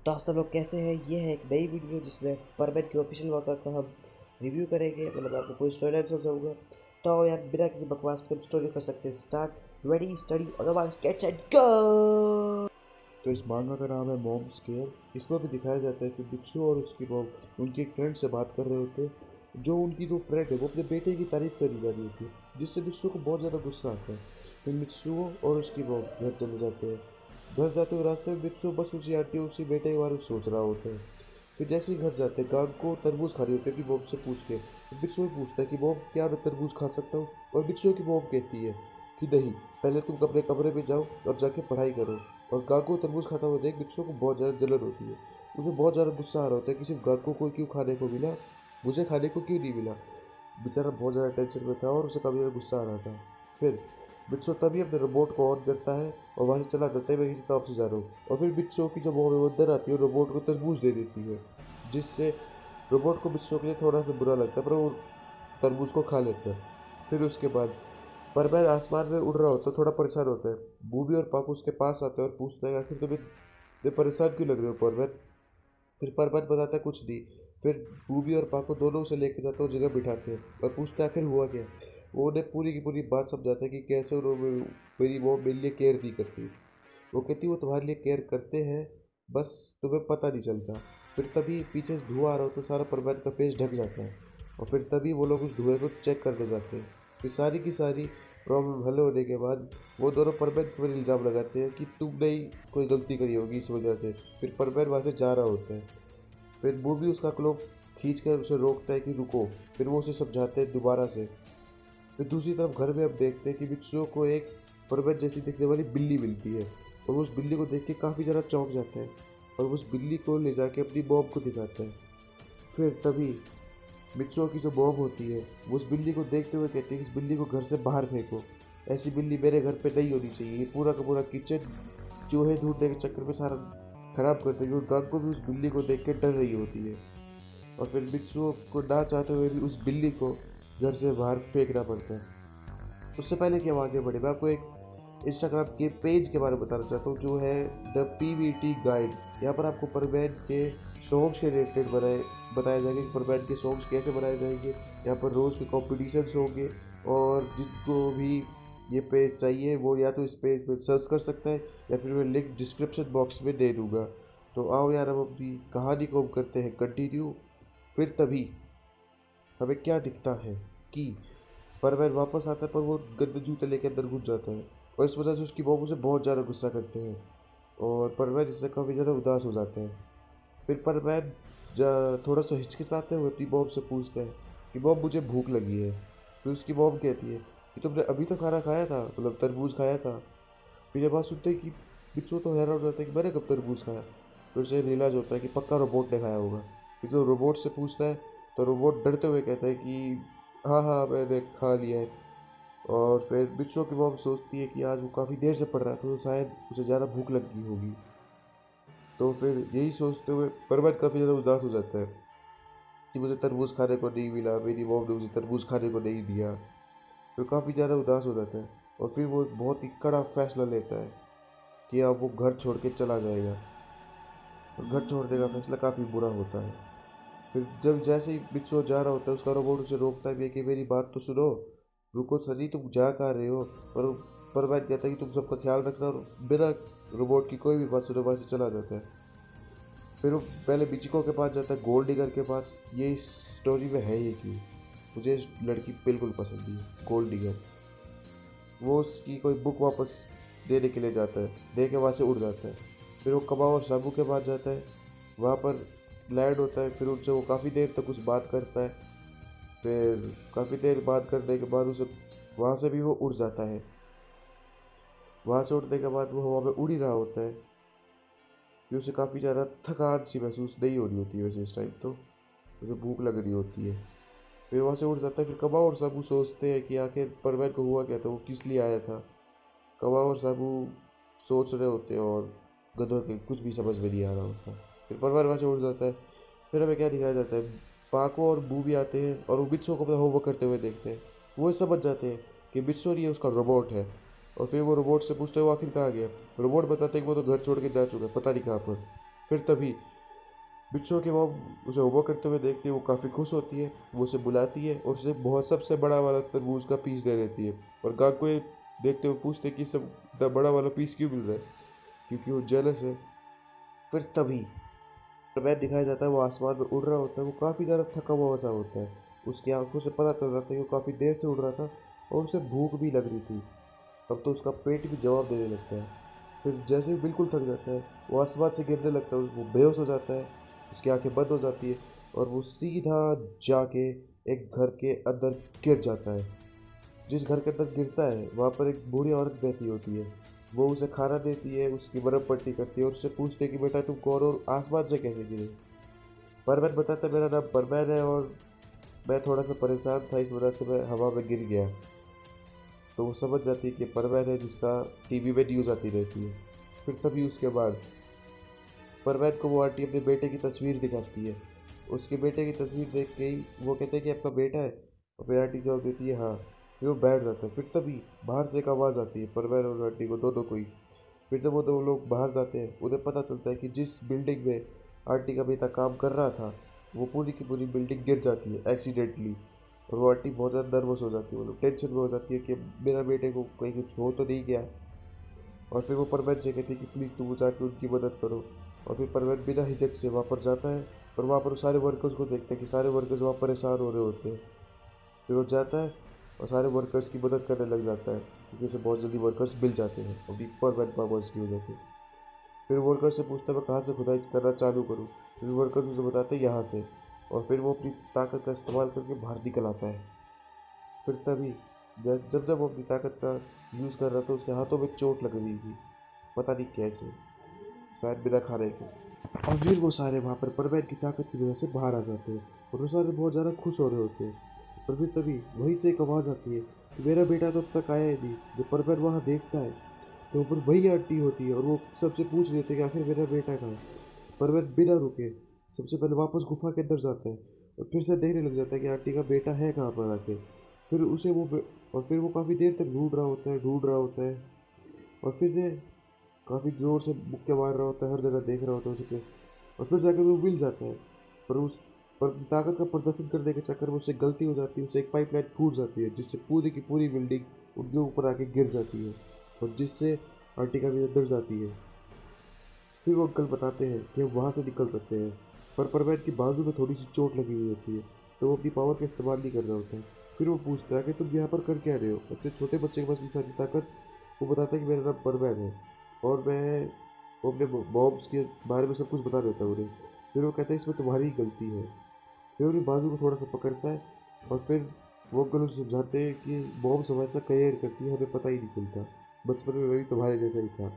तो आप सब लोग कैसे हैं। ये है एक नई वीडियो जिसमें परबैन की ऑफिशियल वर्कआउट का हम रिव्यू करेंगे, मतलब आपको कोई स्टोरी लाइन समझ जाऊंगा। तो आओ यार, बिना किसी बकवास के स्टोरी कर सकते हैं start. Ready study otherwise gets and go. तो इस मांगा का नाम है मॉम्स केयर। इसमें भी दिखाया जाता है कि बिच्छू और उसकी मॉम उनकी एक फ्रेंड से बात कर रहे होते हैं। जो उनकी जो फ्रेंड है वो अपने बेटे की तारीफ करी जा रही होती है, जिससे बिच्छू को बहुत ज़्यादा गुस्सा आता है। फिर बिच्छू और उसकी मॉम घर चले जाते हैं। घर जाते हुए रास्ते में बिच्छू बस उसी आंटी उसी बेटे के बारे में सोच रहा होता है। फिर जैसे ही घर जाते हैं, गांव को तरबूज खा रही होती है अपनी मॉम से पूछ के। तो बिच्छू भी पूछता है कि मॉम क्या मैं तरबूज खा सकता हूँ, और बिच्छू की मॉम कहती है कि नहीं, पहले तुम अपने कमरे में जाओ और जाके पढ़ाई करो। और गागो तरबूज खाता हुआ देख बिच्छू को बहुत ज़्यादा जलन होती है। उसे बहुत ज़्यादा गुस्सा आ रहा होता है कि सिर्फ गागो को क्यों खाने को मिला, मुझे खाने को क्यों नहीं मिला। बेचारा बहुत ज़्यादा टेंशन में था और उसे काफ़ी ज़्यादा गुस्सा आ रहा था। फिर बिच्छू तभी अपने रोबोट को ऑन करता है और वहाँ से चला जाता है, मैं किसी काम से जा रहा हूँ। और फिर बिच्छू की जो वो अंदर आती है रोबोट को तरबूज दे देती है, जिससे रोबोट को बिच्छू के लिए थोड़ा सा बुरा लगता है, पर वो तरबूज को खा लेता है। फिर उसके बाद परवैर आसमान में उड़ रहा होता है, थोड़ा परेशान होता है। बूबी और पापू उसके पास आते हैं और पूछते हैं आखिर तुम्हें इतने परेशान क्यों लग रहे हो परवैर। फिर परवैर बताता है कुछ नहीं। फिर बूबी और पापू दोनों उसे लेके जाते हैं और जगह बिठाते हैं और पूछते हैं आखिर हुआ क्या। वो उन्हें पूरी की पूरी बात समझाता है कि कैसे उन्होंने मेरी वो मेरे लिए केयर नहीं करती। वो कहती वो तुम्हारे लिए केयर करते हैं, बस तुम्हें पता नहीं चलता। फिर तभी पीछे से धुआं आ रहा होता है, सारा परवैर का फेस ढक जाता है। और फिर तभी वो लोग उस धुएं को चेक करने जाते हैं। फिर सारी की सारी प्रॉब्लम हल होने के बाद वो दोनों परवैन के ऊपर इल्ज़ाम लगाते हैं कि तुमने ही कोई गलती करी होगी इस वजह से। फिर परवैन वहाँ से जा रहा होता है। फिर वो भी उसका क्लोक खींच कर उसे रोकता है कि रुको। फिर वो उसे समझाते हैं दोबारा से। फिर दूसरी तरफ घर में अब देखते हैं कि बिच्छुओं को एक परवैन जैसी दिखने वाली बिल्ली मिलती है। और वो उस बिल्ली को देख के काफ़ी ज़्यादा चौंक जाता है और वो उस बिल्ली को ले जाके अपनी मॉम को दिखाता है। फिर तभी मित्सुओ की जो मॉम होती है वो उस बिल्ली को देखते हुए कहती है कि इस बिल्ली को घर से बाहर फेंको, ऐसी बिल्ली मेरे घर पे नहीं होनी चाहिए। ये पूरा का पूरा किचन चूहे ढूंढने के चक्कर में सारा खराब कर देगी। और गांग को भी उस बिल्ली को देख के डर रही होती है। और फिर मित्सुओ को ना चाहते हुए भी उस बिल्ली को घर से बाहर फेंकना पड़ता है। उससे पहले कि हम आगे बढ़े, मैं आपको एक इंस्टाग्राम के पेज के बारे में बताना चाहता हूँ जो है द PVT गाइड। यहाँ पर आपको परबैन के सॉन्ग्स के रिलेटेड बताया जाएगा कि परबैन के सॉन्ग्स कैसे बनाए जाएंगे। यहाँ पर रोज़ के कॉम्पिटिशन्स होंगे। और जिनको भी ये पेज चाहिए वो या तो इस पेज पर सर्च कर सकता है या फिर मैं लिंक डिस्क्रिप्शन बॉक्स में दे दूँगा। तो आओ यार, हम अपनी कहानी को हम करते हैं कंटिन्यू। फिर तभी हमें क्या दिखता है कि परवैन वापस आता है, पर वो गंदे जूते लेके अंदर घुस जाता है। और इस वजह से उसकी बहू उसे बहुत ज़्यादा गुस्सा करते हैं और परवैन इससे काफ़ी ज़्यादा उदास हो जाते हैं। फिर परवैन थोड़ा सा हिचकिचाते हुए अपनी बॉम से पूछता है कि बॉम मुझे भूख लगी है। फिर उसकी बॉम कहती है कि तुमने अभी तो खाना खाया था, मतलब तरबूज खाया था। फिर ये बात सुनते ही कि बिच्छू तो हैरान हो जाता है कि मैंने कब तरबूज खाया। फिर उसे रियलाइज होता है कि पक्का रोबोट ने खाया होगा। फिर जो रोबोट से पूछता है तो रोबोट डरते हुए कहता है कि हाँ हाँ मैंने खा लिया है। और फिर बिच्छू की मॉम सोचती है कि आज वो काफ़ी देर से पढ़ रहा था तो शायद उसे ज़्यादा भूख लग गई होगी। तो फिर यही सोचते हुए परवत काफ़ी ज़्यादा उदास हो जाता है कि मुझे तरबूज खाने को नहीं मिला, मेरी मॉम ने मुझे तरबूज खाने को नहीं दिया। फिर काफ़ी ज़्यादा उदास हो जाता है और फिर वो एक बहुत ही कड़ा फैसला लेता है कि अब वो घर छोड़ के चला जाएगा। और घर छोड़ने का फैसला काफ़ी बुरा होता है। फिर जब जैसे ही बिच्छू जा रहा होता है उसका रोबोट उसे रोकता भी है कि मेरी बात तो सुनो, रुको सनी, तुम जा कहाँ रहे हो। पर मैं कहता है कि तुम सबका ख्याल रखना, और बिना रोबोट की कोई भी बात सुने वहाँ से चला जाता है। फिर वो पहले बिचिको के पास जाता है, गोल्ड डिगर के पास। ये इस स्टोरी में है ये कि मुझे इस लड़की बिल्कुल पसंद नहीं है, गोल्ड डिगर। वो उसकी कोई बुक वापस देने के लिए जाता है, दे के वहाँ से उड़ जाता है। फिर वो कबाब और साबू के पास जाता है, वहाँ पर लैंड होता है। फिर उनसे वो काफ़ी देर तक कुछ बात करता है। फिर काफ़ी देर बात करने के बाद उसे वहाँ से भी वो उड़ जाता है। वहाँ से उड़ने के बाद वो हवा में उड़ ही रहा होता है कि उसे काफ़ी ज़्यादा थकान सी महसूस नहीं हो रही होती है वैसे इस टाइम तो। उसे भूख लग रही होती है। फिर वहाँ से उड़ जाता है। फिर कबाब और साबू सोचते हैं कि आखिर परवैन को हुआ क्या था, वो किस लिए आया था। कौवा और साबू सोच रहे होते हैं और गधों के कुछ भी समझ में नहीं आ रहा होता। फिर परिवार वहाँ से उड़ जाता है। फिर हमें क्या दिखाया जाता है, पाको और बूबी आते हैं और वो बिच्छू को अपना होमवर्क करते हुए देखते हैं। वो ये समझ जाते हैं कि बिच्छू नहीं है, उसका रोबोट है। और फिर वो रोबोट से पूछते हैं वो आखिर कहाँ गया। रोबोट बताते हैं कि वो तो घर छोड़ के जा चुका है, पता नहीं कहाँ पर। फिर तभी बिच्छू की मॉम उसे होमवर्क करते हुए देखती है, वो काफ़ी खुश होती है, वो उसे बुलाती है और उसे बहुत सबसे बड़ा वाला तरबूज का पीस दे देती है। और गाग को ये देखते हुए पूछते हैं कि सब इतना बड़ा वाला पीस क्यों मिल रहा है, क्योंकि वो जेलस है। फिर तभी प्रभात दिखाया जाता है, वो आसमान में उड़ रहा होता है, वो काफ़ी ज़्यादा थका हुआ सा होता है। उसकी आंखों से पता चल रहा था कि वो काफ़ी देर से उड़ रहा था और उसे भूख भी लग रही थी। अब तो उसका पेट भी जवाब देने लगता है। फिर जैसे ही बिल्कुल थक जाता है, वो आसमान से गिरने लगता है, वो बेहोश हो जाता है, उसकी आंखें बंद हो जाती है और वो सीधा जाके एक घर के अंदर गिर जाता है। जिस घर के अंदर गिरता है वहाँ पर एक बूढ़ी औरत बैठी होती है। वो उसे खाना देती है, उसकी बर्फ पट्टी करती है और उससे पूछती है कि बेटा तुम कौन हो और आसमान से कैसे गिरे। परवैन बताता है मेरा नाम परवैन है और मैं थोड़ा सा परेशान था, इस वजह से मैं हवा में गिर गया। तो वो समझ जाती है कि परवैन है जिसका टीवी में न्यूज़ आती रहती है। फिर तभी उसके बाद परवैन को वो आंटी अपने बेटे की तस्वीर दिखाती है। उसके बेटे की तस्वीर देख के ही वो कहते हैं कि आपका बेटा है, और फिर आंटी जवाब देती है हाँ। फिर वो बैठ जाता है। फिर तभी बाहर से एक आवाज़ आती है परवैन और आंटी को, दोनों को ही। फिर जब वो दो लोग बाहर जाते हैं, उन्हें पता चलता है कि जिस बिल्डिंग में आंटी का बेटा काम कर रहा था, वो पूरी की पूरी बिल्डिंग गिर जाती है एक्सीडेंटली। और वो आंटी बहुत ज़्यादा नर्वस हो जाती है, वो लोग टेंशन में हो जाती है कि मेरा बेटे को कहीं कुछ हो तो नहीं गया। और फिर वो परवेज से कहती है कि प्लीज़ तुम जाके उनकी मदद करो। और फिर परवेज बिना हिचक से वहाँ पर जाता है और वहाँ पर वो सारे वर्कर्स को देखता है कि सारे वर्कर्स वहाँ परेशान हो रहे होते हैं। फिर वो जाता है और सारे वर्कर्स की मदद करने लग जाता है, क्योंकि उसे बहुत जल्दी वर्कर्स मिल जाते हैं अभी परवेज पावर्स की वजह से। फिर वर्कर से पूछता है मैं कहाँ से खुदाई करना चालू करूँ। फिर वर्कर्स उसे बताते हैं यहाँ से। और फिर वो अपनी ताकत का इस्तेमाल करके बाहर निकल आता है। फिर तभी जब जब वो अपनी ताकत का यूज़ कर रहा था, उसके हाथों में चोट लग रही थी, पता नहीं कैसे, शायद बिना खाने के। और फिर वो सारे वहाँ पर परवैन की ताकत की वजह से बाहर आ जाते हैं और वो सारे बहुत ज़्यादा खुश हो रहे होते हैं। और फिर तभी वहीं से एक आवाज़ आती है कि मेरा बेटा तो अब तक आया ही नहीं। जब परवैन वहाँ देखता है तो ऊपर वही आंटी होती है और वो सबसे पूछ रही होती है कि आखिर मेरा बेटा कहाँ है। परवैन बिना रुके सबसे पहले वापस गुफा के अंदर जाता है और फिर से देखने लग जाता है कि आंटी का बेटा है कहाँ पर आके। फिर उसे और फिर वो काफ़ी देर तक ढूंढ रहा होता है, ढूंढ रहा होता है। और फिर से काफ़ी ज़ोर से मुक्के मार रहा होता है, हर जगह देख रहा होता है उसे। और फिर जाकर वो मिल जाता है। पर उस पर अपनी ताकत का प्रदर्शन करने के चक्कर में उससे गलती हो जाती है, उससे एक पाइपलाइन फूट जाती है जिससे पूरी की पूरी बिल्डिंग उनके ऊपर आके गिर जाती है और जिससे आर्टिका भी अंदर जाती है। फिर वो अंकल बताते हैं कि हम वहाँ से निकल सकते हैं, पर परवैन की बाजू में थोड़ी सी चोट लगी हुई होती है, तो वो अपनी पावर का इस्तेमाल नहीं कर रहा होता है। फिर वो पूछता है कि तुम यहाँ पर कर क्या रहे हो, अपने छोटे बच्चे के पास इतनी सारी ताकत। वो बताता है कि मेरा नाम परवैन है और मैं वो अपने मॉम्स के बारे में सब कुछ बता देता है उन्हें। फिर वो कहता है इसमें तुम्हारी ही गलती है। फिर उन्हें बाजू को थोड़ा सा पकड़ता है और फिर वो अंकल उसे समझाते हैं कि मॉम्स हमेशा केयर करती है, हमें पता ही नहीं चलता, बचपन में मैं भी तुम्हारे जैसा ही था।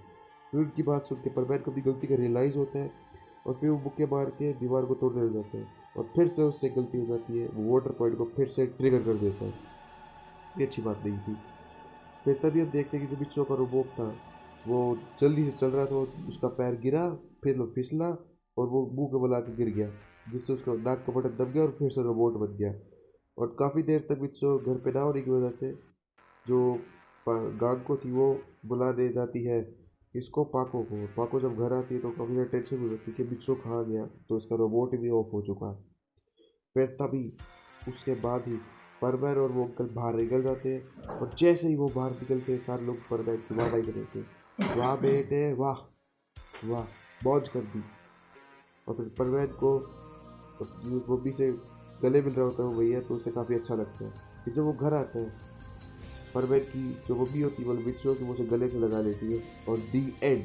फिर उनकी बात सुन के परवैन को अपनी गलती का रियलाइज़ होता है और फिर वो मुक्के मार के दीवार को तोड़ने लग जाता है और फिर से उससे गलती हो जाती है, वो वाटर पॉइंट को फिर से ट्रिगर कर देता है। ये अच्छी बात नहीं थी। फिर तभी हम देखते हैं कि जो बिच्छू का रोबोट था, वो जल्दी से चल रहा था, उसका पैर गिरा, फिर वो फिसला और वो मुंह के बल आके गिर गया, जिससे उसका नाक का बटन दब गया और फिर से रोबोट बन गया। और काफ़ी देर तक बिच्छू घर पे ना होने की वजह से जो गांग को थी वो बुला दे जाती है इसको, पाको को। पाको जब घर आती है तो काफ़ी ज़्यादा टेंशन हो जाती है कि बिच्छू कहाँ गया, तो उसका रोबोट भी ऑफ हो चुका है। फिर तभी उसके बाद ही परवैन और वो अंकल बाहर निकल जाते हैं और जैसे ही वो बाहर निकलते हैं सारे लोग परवैन की वाह वाही करते हैं, वाह बेटे वाह, वाह, मौज कर दी। और फिर परवैन को बॉबी से गले मिल रहा होता है वो भैया, तो उसे काफ़ी अच्छा लगता है। फिर जब वो घर आता है, परवैन की जो बॉबी होती है वो बिच्छू की, वो उसे गले से लगा लेती है और दी एंड।